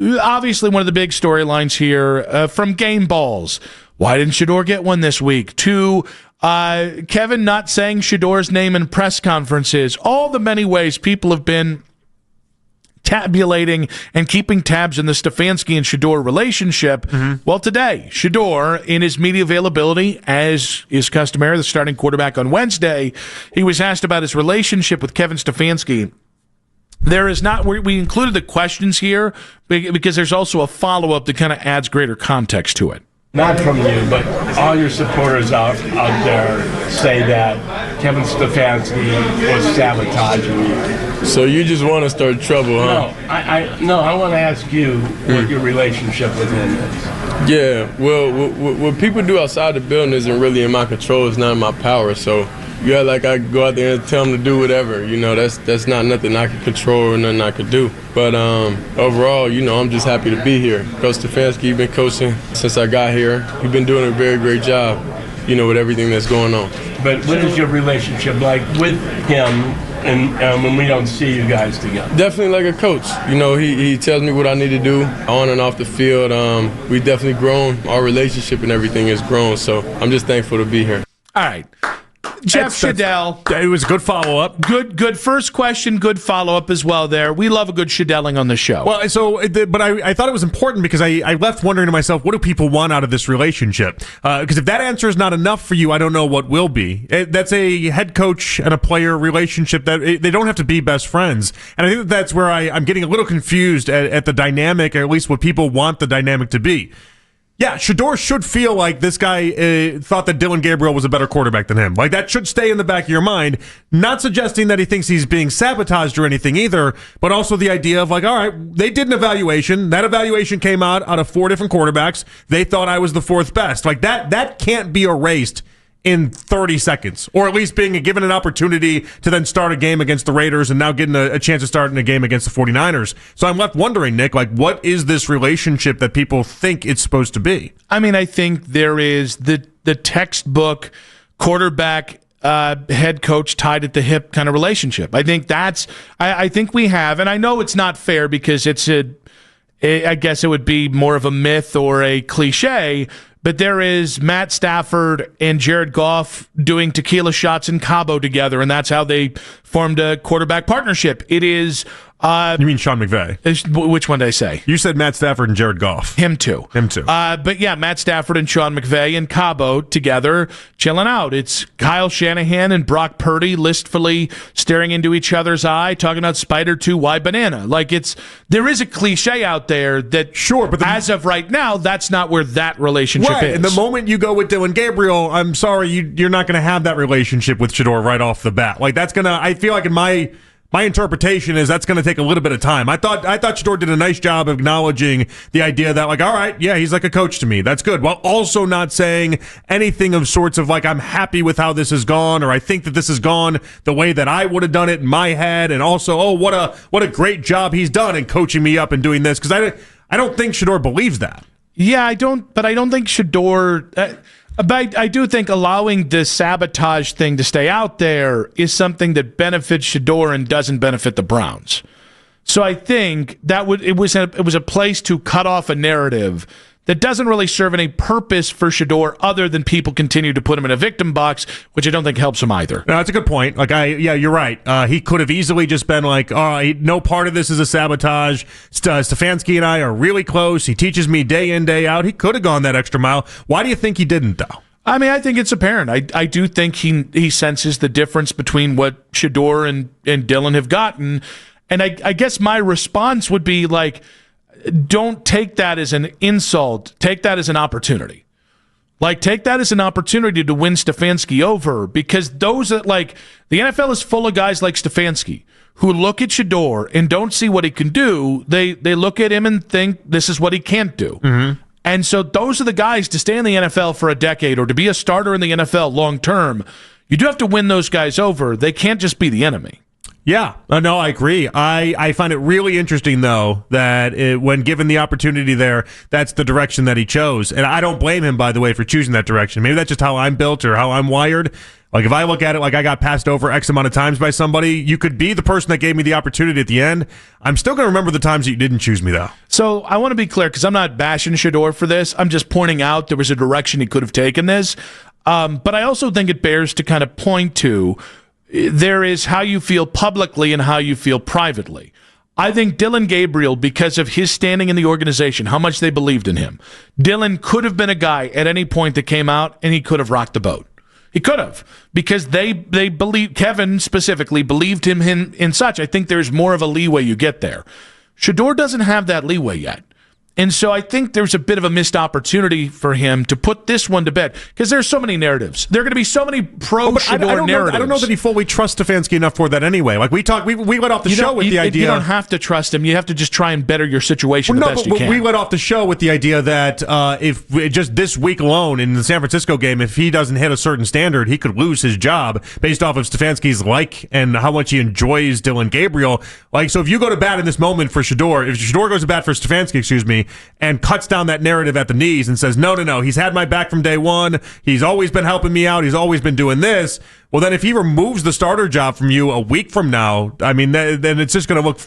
obviously one of the big storylines here from game balls. Why didn't Shedeur get one this week? To Kevin not saying Shedeur's name in press conferences. All the many ways people have been tabulating and keeping tabs in the Stefanski and Shedeur relationship. Well, today, Shedeur, in his media availability, as is customary, the starting quarterback on Wednesday, he was asked about his relationship with Kevin Stefanski. There is not, we included the questions here because there's also a follow-up that kind of adds greater context to it. Not from you, but all your supporters out there say that Kevin Stefanski was sabotaging you. So you just want to start trouble, huh? No, I want to ask you what your relationship with him is. Yeah, well, what people do outside the building isn't really in my control. It's not in my power. So you act like I go out there and tell them to do whatever. You know, that's not nothing I can control or nothing I could do. But overall, you know, I'm just happy to be here. Coach Stefanski, he's been coaching since I got here. He's been doing a very great job, you know, with everything that's going on. But what is your relationship like with him and when we don't see you guys together? Definitely like a coach. You know, he tells me what I need to do on and off the field. We've definitely grown. Our relationship and everything has grown. So I'm just thankful to be here. All right. Jeff Shedell. It was a good follow-up. Good first question, good follow-up as well there. We love a good Shedelling on the show. Well, but I thought it was important because I left wondering to myself, what do people want out of this relationship? Because if that answer is not enough for you, I don't know what will be. That's a head coach and a player relationship that they don't have to be best friends. And I think that's where I'm getting a little confused at the dynamic, or at least what people want the dynamic to be. Yeah, Shedeur should feel like this guy thought that Dillon Gabriel was a better quarterback than him. Like, that should stay in the back of your mind. Not suggesting that he thinks he's being sabotaged or anything either, but also the idea of, like, all right, they did an evaluation. That evaluation came out of 4 different quarterbacks. They thought I was the 4th best. Like, that can't be erased in 30 seconds, or at least being given an opportunity to then start a game against the Raiders and now getting a chance to start in a game against the 49ers. So I'm left wondering, Nick, like, what is this relationship that people think it's supposed to be? I mean, I think there is the textbook quarterback head coach tied at the hip kind of relationship. I think I think we have, and I know it's not fair because I guess it would be more of a myth or a cliche, but there is Matt Stafford and Jared Goff doing tequila shots in Cabo together, and that's how they formed a quarterback partnership. It is... you mean Sean McVay? Which one did I say? You said Matt Stafford and Jared Goff. Him too. But yeah, Matt Stafford and Sean McVay and Cabo together, chilling out. It's Kyle Shanahan and Brock Purdy listfully staring into each other's eye, talking about Spider 2, why banana? Like, there is a cliche out there that, sure, but as of right now, that's not where that relationship is. And the moment you go with Dillon Gabriel, I'm sorry, you're not going to have that relationship with Shedeur right off the bat. Like, that's gonna. I feel like in my interpretation is that's going to take a little bit of time. I thought Shedeur did a nice job of acknowledging the idea that, like, all right, yeah, he's like a coach to me. That's good. While also not saying anything of sorts of like, I'm happy with how this has gone, or I think that this has gone the way that I would have done it in my head, and also, oh, what a great job he's done in coaching me up and doing this, because I don't think Shedeur believes that. Yeah, I don't think Shedeur. But I do think allowing the sabotage thing to stay out there is something that benefits Shedeur and doesn't benefit the Browns. So I think that it was a place to cut off a narrative that doesn't really serve any purpose for Shedeur other than people continue to put him in a victim box, which I don't think helps him either. No, that's a good point. Like, you're right. He could have easily just been like, no part of this is a sabotage. Stefanski and I are really close. He teaches me day in, day out. He could have gone that extra mile. Why do you think he didn't, though? I mean, I think it's apparent. I do think he senses the difference between what Shedeur and Dillon have gotten. And I guess my response would be like, don't take that as an insult. Take that as an opportunity. Like, take that as an opportunity to win Stefanski over, because those that, like, the NFL is full of guys like Stefanski who look at Shedeur and don't see what he can do. They look at him and think this is what he can't do. Mm-hmm. And so those are the guys to stay in the NFL for a decade or to be a starter in the NFL long term. You do have to win those guys over. They can't just be the enemy. Yeah, no, I agree. I find it really interesting, though, that when given the opportunity there, that's the direction that he chose. And I don't blame him, by the way, for choosing that direction. Maybe that's just how I'm built or how I'm wired. Like, if I look at it like I got passed over X amount of times by somebody, you could be the person that gave me the opportunity at the end. I'm still going to remember the times that you didn't choose me, though. So I want to be clear, because I'm not bashing Shedeur for this. I'm just pointing out there was a direction he could have taken this. But I also think it bears to kind of point to there is how you feel publicly and how you feel privately. I think Dillon Gabriel, because of his standing in the organization, how much they believed in him, Dillon could have been a guy at any point that came out and he could have rocked the boat. He could have, because they believe, Kevin specifically believed him in such. I think there's more of a leeway you get there. Shedeur doesn't have that leeway yet. And so I think there's a bit of a missed opportunity for him to put this one to bed, because there's so many narratives. There are going to be so many pro-Shedeur narratives. I don't know that he fully trusts Stefanski enough for that anyway. Like, we let off the show with the idea. You don't have to trust him. You have to just try and better your situation the best you can. We let off the show with the idea that if just this week alone in the San Francisco game, if he doesn't hit a certain standard, he could lose his job based off of Stefanski's and how much he enjoys Dillon Gabriel. Like, so if you go to bat in this moment for Shedeur, if Shedeur goes to bat for Stefanski, and cuts down that narrative at the knees and says, no, he's had my back from day one. He's always been helping me out. He's always been doing this. Well, then if he removes the starter job from you a week from now, I mean, then it's just going to look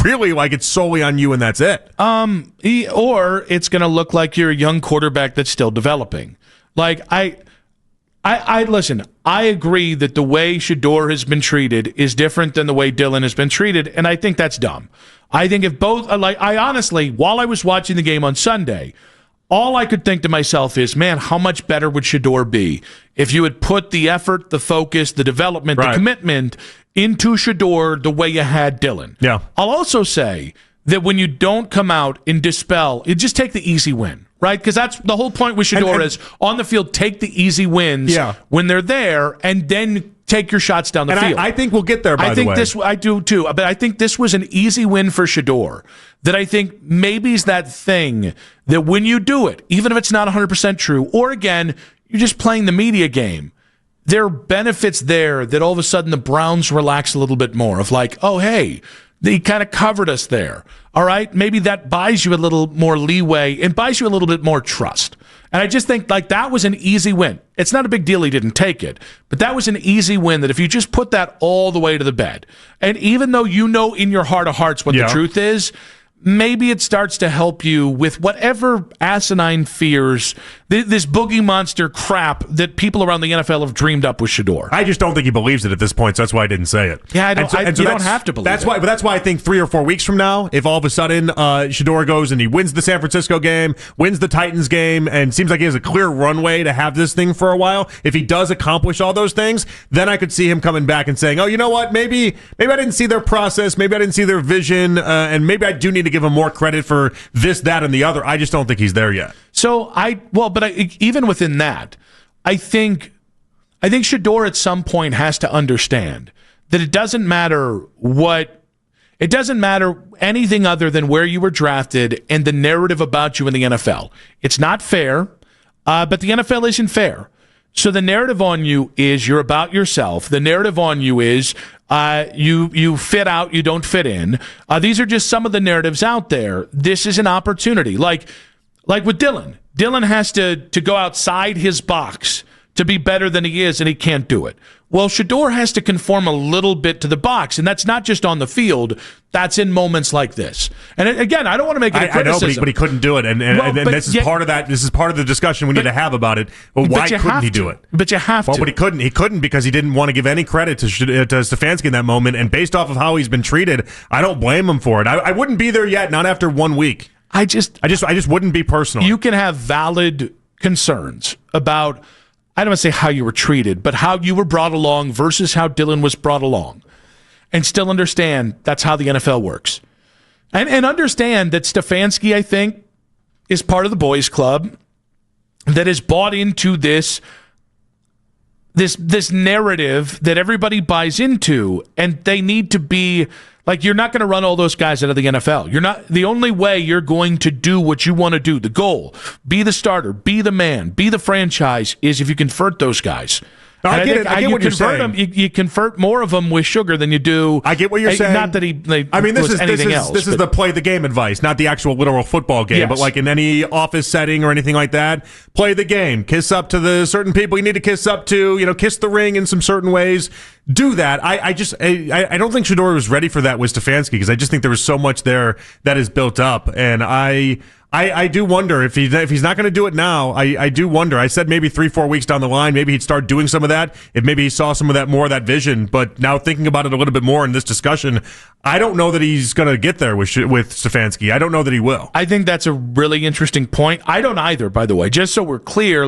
really like it's solely on you and that's it. Or it's going to look like you're a young quarterback that's still developing. Like, I listen, I agree that the way Shedeur has been treated is different than the way Dillon has been treated, and I think that's dumb. I think if both, I honestly, while I was watching the game on Sunday, all I could think to myself is, man, how much better would Shedeur be if you had put the effort, the focus, the development, the commitment into Shedeur the way you had Dillon. Yeah. I'll also say that when you don't come out and dispel, you just take the easy win. Right? Because that's the whole point with Shedeur is on the field, take the easy wins when they're there, and then take your shots down the field. I think we'll get there, by the way. I do too, but I think this was an easy win for Shedeur that I think maybe is that thing that when you do it, even if it's not 100% true, or again, you're just playing the media game, there are benefits there that all of a sudden the Browns relax a little bit more of like, oh, hey, he kind of covered us there. All right, maybe that buys you a little more leeway and buys you a little bit more trust. And I just think like that was an easy win. It's not a big deal he didn't take it, but that was an easy win that if you just put that all the way to the bed, and even though you know in your heart of hearts what the truth is, maybe it starts to help you with whatever asinine fears, this boogie monster crap that people around the NFL have dreamed up with Shedeur. I just don't think he believes it at this point, so that's why I didn't say it. Yeah, you don't have to believe it. But that's why I think 3 or 4 weeks from now, if all of a sudden Shedeur goes and he wins the San Francisco game, wins the Titans game, and seems like he has a clear runway to have this thing for a while, if he does accomplish all those things, then I could see him coming back and saying, oh, you know what, maybe I didn't see their process, maybe I didn't see their vision, and maybe I do need to give him more credit for this, that, and the other. I just don't think he's there yet. So even within that, I think Shedeur at some point has to understand that it doesn't matter anything other than where you were drafted and the narrative about you in the NFL. It's not fair, but the NFL isn't fair. So the narrative on you is you're about yourself. The narrative on you is you fit out, you don't fit in. These are just some of the narratives out there. This is an opportunity. Like with Dillon. Dillon has to go outside his box to be better than he is, and he can't do it. Well, Shedeur has to conform a little bit to the box, and that's not just on the field. That's in moments like this. And again, I don't want to make it a criticism. I know, but he couldn't do it, and this is part of that. This is part of the discussion we need to have about it. Well, why couldn't he do it? But you have to. But he couldn't. He couldn't because he didn't want to give any credit to Stefanski in that moment. And based off of how he's been treated, I don't blame him for it. I wouldn't be there yet, not after 1 week. I just wouldn't be personal. You can have valid concerns about, I don't want to say how you were treated, but how you were brought along versus how Dillon was brought along. And still understand that's how the NFL works. And understand that Stefanski, I think, is part of the boys club that has bought into this narrative that everybody buys into, and they need to be like, you're not going to run all those guys out of the NFL. You're not. The only way you're going to do what you want to do, the goal, be the starter, be the man, be the franchise, is if you convert those guys. No, I get it. I get what you're saying. You convert more of them with sugar than you do. I get what you're saying. Not that this is the play the game advice, not the actual literal football game, but like in any office setting or anything like that, play the game. Kiss up to the certain people you need to kiss up to. Kiss the ring in some certain ways. Do that. I don't think Shedeur was ready for that with Stefanski because I just think there was so much there that is built up, and I do wonder if he's not going to do it now. I do wonder. I said maybe 3-4 weeks down the line, maybe he'd start doing some of that. If maybe he saw some of that more of that vision. But now thinking about it a little bit more in this discussion, I don't know that he's going to get there with Stefanski. I don't know that he will. I think that's a really interesting point. I don't either, by the way. Just so we're clear,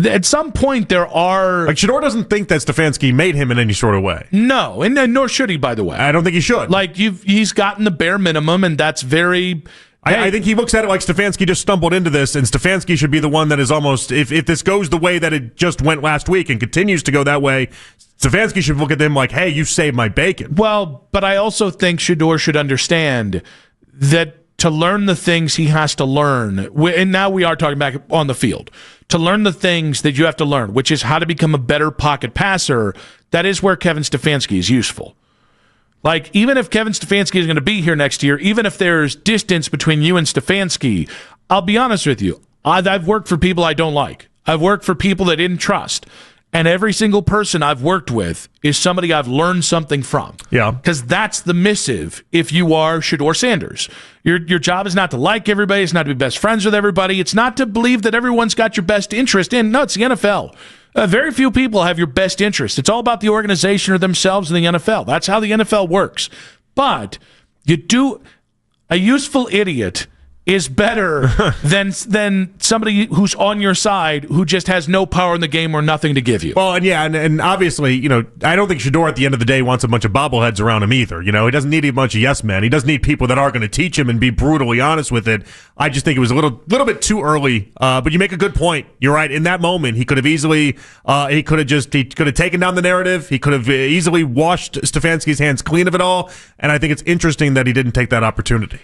at some point there are... Shedeur doesn't think that Stefanski made him in any sort of way. No, and nor should he, by the way. I don't think he should. He's gotten the bare minimum, and that's very... I think he looks at it like Stefanski just stumbled into this, and Stefanski should be the one that is almost, if this goes the way that it just went last week and continues to go that way, Stefanski should look at them like, hey, you saved my bacon. Well, but I also think Shedeur should understand that to learn the things he has to learn, and now we are talking back on the field, to learn the things that you have to learn, which is how to become a better pocket passer, that is where Kevin Stefanski is useful. Even if Kevin Stefanski is going to be here next year, even if there's distance between you and Stefanski, I'll be honest with you, I've worked for people I don't like. I've worked for people that I didn't trust. And every single person I've worked with is somebody I've learned something from. Yeah. Because that's the missive if you are Shedeur Sanders. Your job is not to like everybody. It's not to be best friends with everybody. It's not to believe that everyone's got your best interest in. No, it's the NFL. Very few people have your best interest. It's all about the organization or themselves in the NFL. That's how the NFL works. But a useful idiot is better than somebody who's on your side who just has no power in the game or nothing to give you. Well, and obviously, I don't think Shedeur at the end of the day wants a bunch of bobbleheads around him either. He doesn't need a bunch of yes men. He doesn't need people that are going to teach him and be brutally honest with it. I just think it was a little bit too early. But you make a good point. You're right. In that moment, he could have easily he could have taken down the narrative. He could have easily washed Stefanski's hands clean of it all. And I think it's interesting that he didn't take that opportunity.